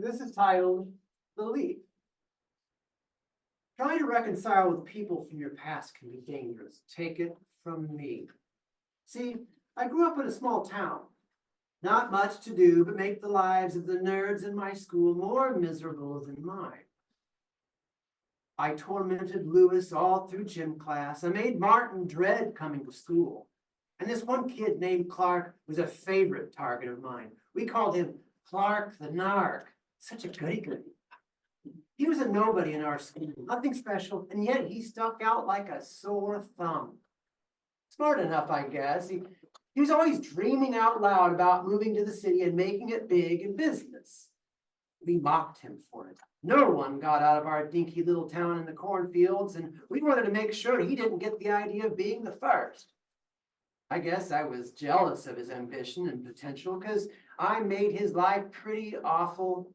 This is titled The Leap. Trying to reconcile with people from your past can be dangerous. Take it from me. See, I grew up in a small town. Not much to do but make the lives of the nerds in my school more miserable than mine. I tormented Lewis all through gym class. I made Martin dread coming to school. And this one kid named Clark was a favorite target of mine. We called him Clark the Narc. Such a goody-goody. He was a nobody in our school, nothing special, and yet he stuck out like a sore thumb. Smart enough, I guess. He was always dreaming out loud about moving to the city and making it big in business. We mocked him for it. No one got out of our dinky little town in the cornfields, and we wanted to make sure he didn't get the idea of being the first. I guess I was jealous of his ambition and potential because I made his life pretty awful.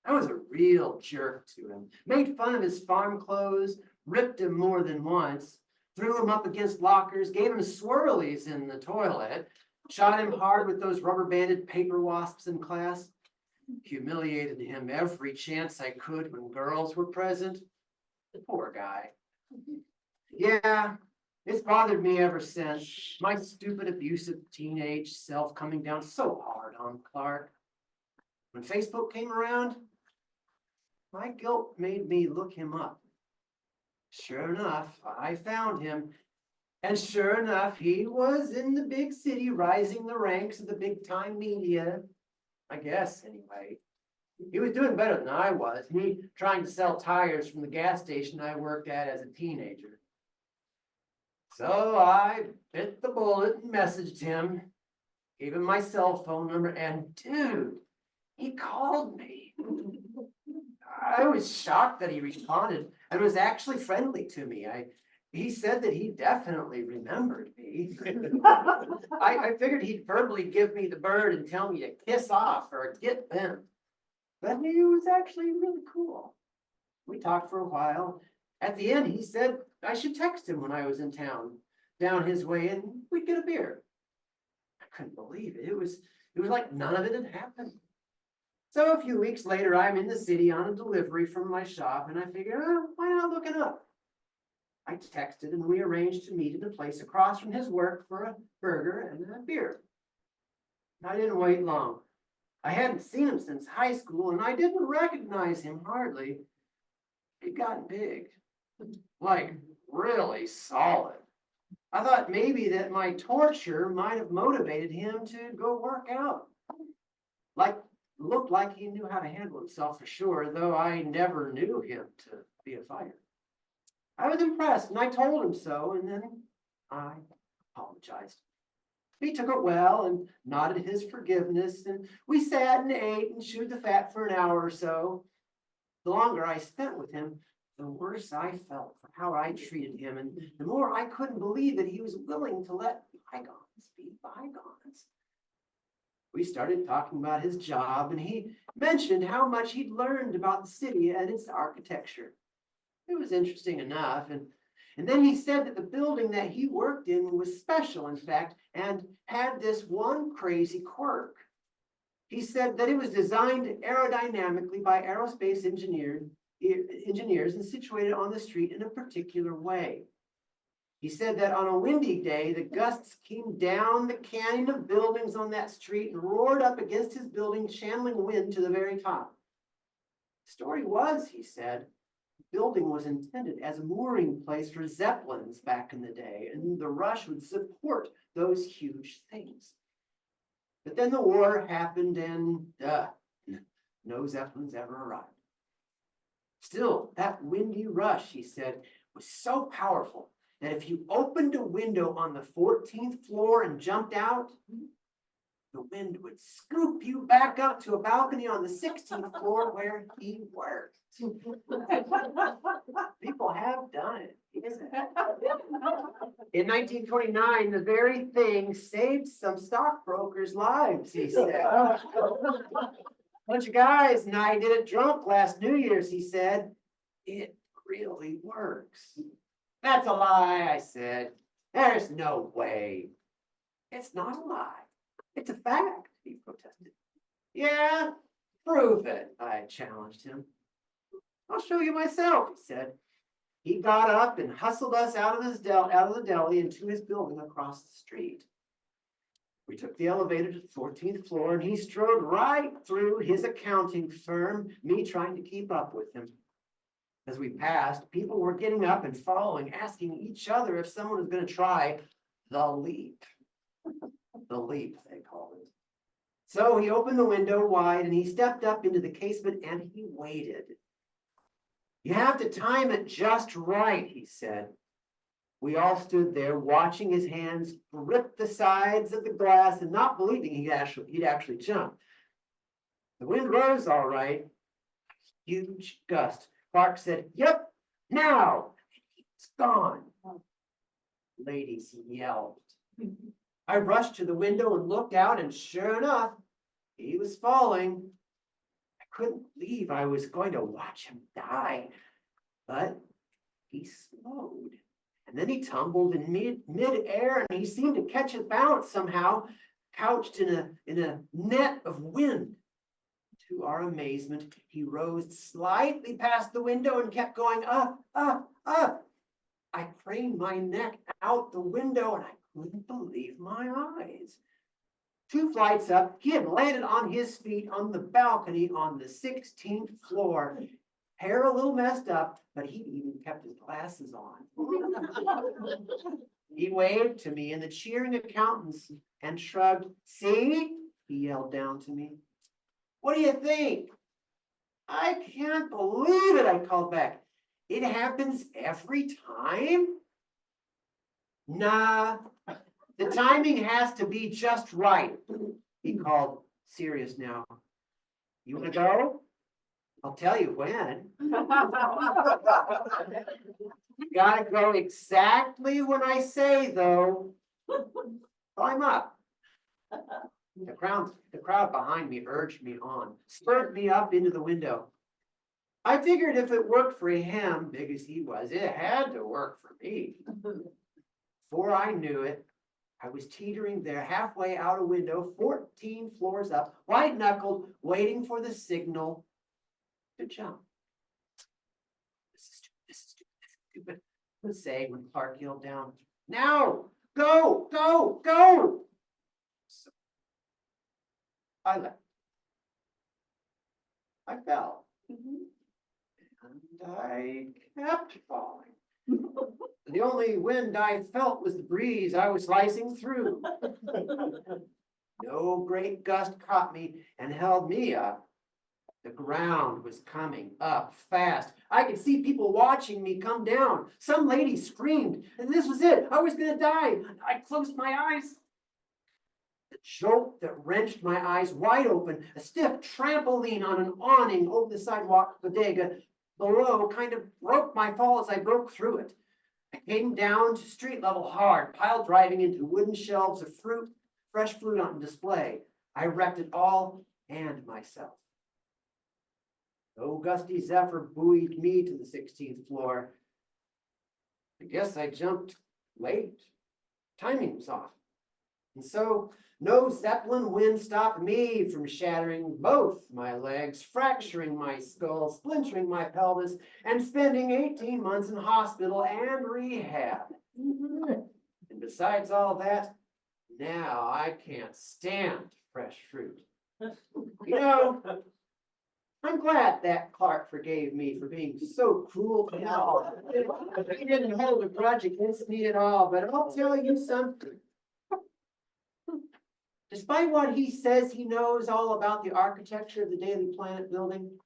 I was a real jerk to him, made fun of his farm clothes, ripped him more than once, threw him up against lockers, gave him swirlies in the toilet, shot him hard with those rubber-banded paper wasps in class, humiliated him every chance I could when girls were present. The poor guy. Yeah, it's bothered me ever since. My stupid, abusive teenage self coming down so hard on Clark. When Facebook came around, my guilt made me look him up. Sure enough, I found him. And sure enough, he was in the big city, rising the ranks of the big-time media. I guess, anyway. He was doing better than I was, me trying to sell tires from the gas station I worked at as a teenager. So I bit the bullet and messaged him, gave him my cell phone number, and dude, he called me. I was shocked that he responded and was actually friendly to me. He said that he definitely remembered me. I figured he'd verbally give me the bird and tell me to kiss off or get bent. But he was actually really cool. We talked for a while. At the end, he said I should text him when I was in town, down his way, and we'd get a beer. I couldn't believe it. It was like none of it had happened. So a few weeks later, I'm in the city on a delivery from my shop, and I figured, why not look it up? I texted, and we arranged to meet at a place across from his work for a burger and a beer. I didn't wait long. I hadn't seen him since high school, and I didn't recognize him hardly. He'd gotten big, like really solid. I thought maybe that my torture might have motivated him to go work out. Looked like he knew how to handle himself for sure, though I never knew him to be a fighter. I was impressed, and I told him so, and then I apologized. He took it well and nodded his forgiveness, and we sat and ate and chewed the fat for an hour or so. The longer I spent with him, the worse I felt for how I treated him, and the more I couldn't believe that he was willing to let bygones be bygones. We started talking about his job, and he mentioned how much he'd learned about the city and its architecture. It was interesting enough, and then he said that the building that he worked in was special, in fact, and had this one crazy quirk. He said that it was designed aerodynamically by aerospace engineers and situated on the street in a particular way. He said that on a windy day, the gusts came down the canyon of buildings on that street and roared up against his building, channeling wind to the very top. The story was, he said, the building was intended as a mooring place for zeppelins back in the day, and the rush would support those huge things. But then the war happened, and no zeppelins ever arrived. Still, that windy rush, he said, was so powerful that if you opened a window on the 14th floor and jumped out, the wind would scoop you back up to a balcony on the 16th floor where he worked. People have done it. In 1929, the very thing saved some stockbrokers' lives, he said. A bunch of guys and I did it drunk last New Year's, he said. It really works. That's a lie, I said. There's no way. It's not a lie. It's a fact, he protested. Yeah, Prove it, I challenged him. I'll show you myself, he said. He got up and hustled us out of the deli into his building across the street. We took the elevator to the 14th floor, and he strode right through his accounting firm, me trying to keep up with him. As we passed, people were getting up and following, asking each other if someone was going to try the leap. The leap, they called it. So he opened the window wide, and he stepped up into the casement, and he waited. You have to time it just right, he said. We all stood there watching his hands grip the sides of the glass and not believing he'd actually jump. The wind rose all right. Huge gust. Clark said, "Yep, now." It's gone. Ladies, he yelled. I rushed to the window and looked out, and sure enough, he was falling. I couldn't believe I was going to watch him die, but he slowed. And then he tumbled in mid-air, and he seemed to catch his balance somehow, couched in a net of wind. To our amazement, he rose slightly past the window and kept going up, up, up. I craned my neck out the window, and I couldn't believe my eyes. 2 flights up, he had landed on his feet on the balcony on the 16th floor. Hair a little messed up, but he even kept his glasses on. He waved to me and the cheering accountants and shrugged. "See?" he yelled down to me. "What do you think?" "I can't believe it," I called back. "It happens every time?" "Nah, the timing has to be just right," he called, serious now. "You want to go? I'll tell you when." "You gotta go exactly when I say, though. Climb up." The crowd behind me urged me on, spurred me up into the window. I figured if it worked for him, big as he was, it had to work for me. Before I knew it, I was teetering there halfway out a window, 14 floors up, white-knuckled, waiting for the signal to jump. This is stupid, I was saying when Clark yelled down, "Now, go, go, go!" So I left. I fell. And I kept falling. The only wind I felt was the breeze I was slicing through. No great gust caught me and held me up. The ground was coming up fast. I could see people watching me come down. Some lady screamed, and this was it. I was going to die. I closed my eyes. The jolt that wrenched my eyes wide open, a stiff trampoline on an awning over the sidewalk bodega below kind of broke my fall as I broke through it. I came down to street level hard, pile driving into wooden shelves of fruit, fresh fruit on display. I wrecked it all and myself. No gusty zephyr buoyed me to the 16th floor. I guess I jumped late. Timing was off. And so no Zeppelin wind stopped me from shattering both my legs, fracturing my skull, splintering my pelvis, and spending 18 months in hospital and rehab. And besides all that, now I can't stand fresh fruit. You know, I'm glad that Clark forgave me for being so cruel to him. He didn't hold a grudge against me at all, but I'll tell you something. Despite what he says he knows all about the architecture of the Daily Planet building,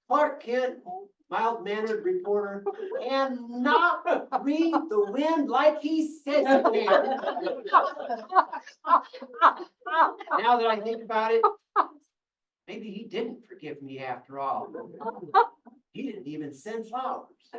Clark Kent, mild-mannered reporter, and not read the wind like he says he can. Now that I think about it, maybe he didn't forgive me after all. He didn't even send flowers.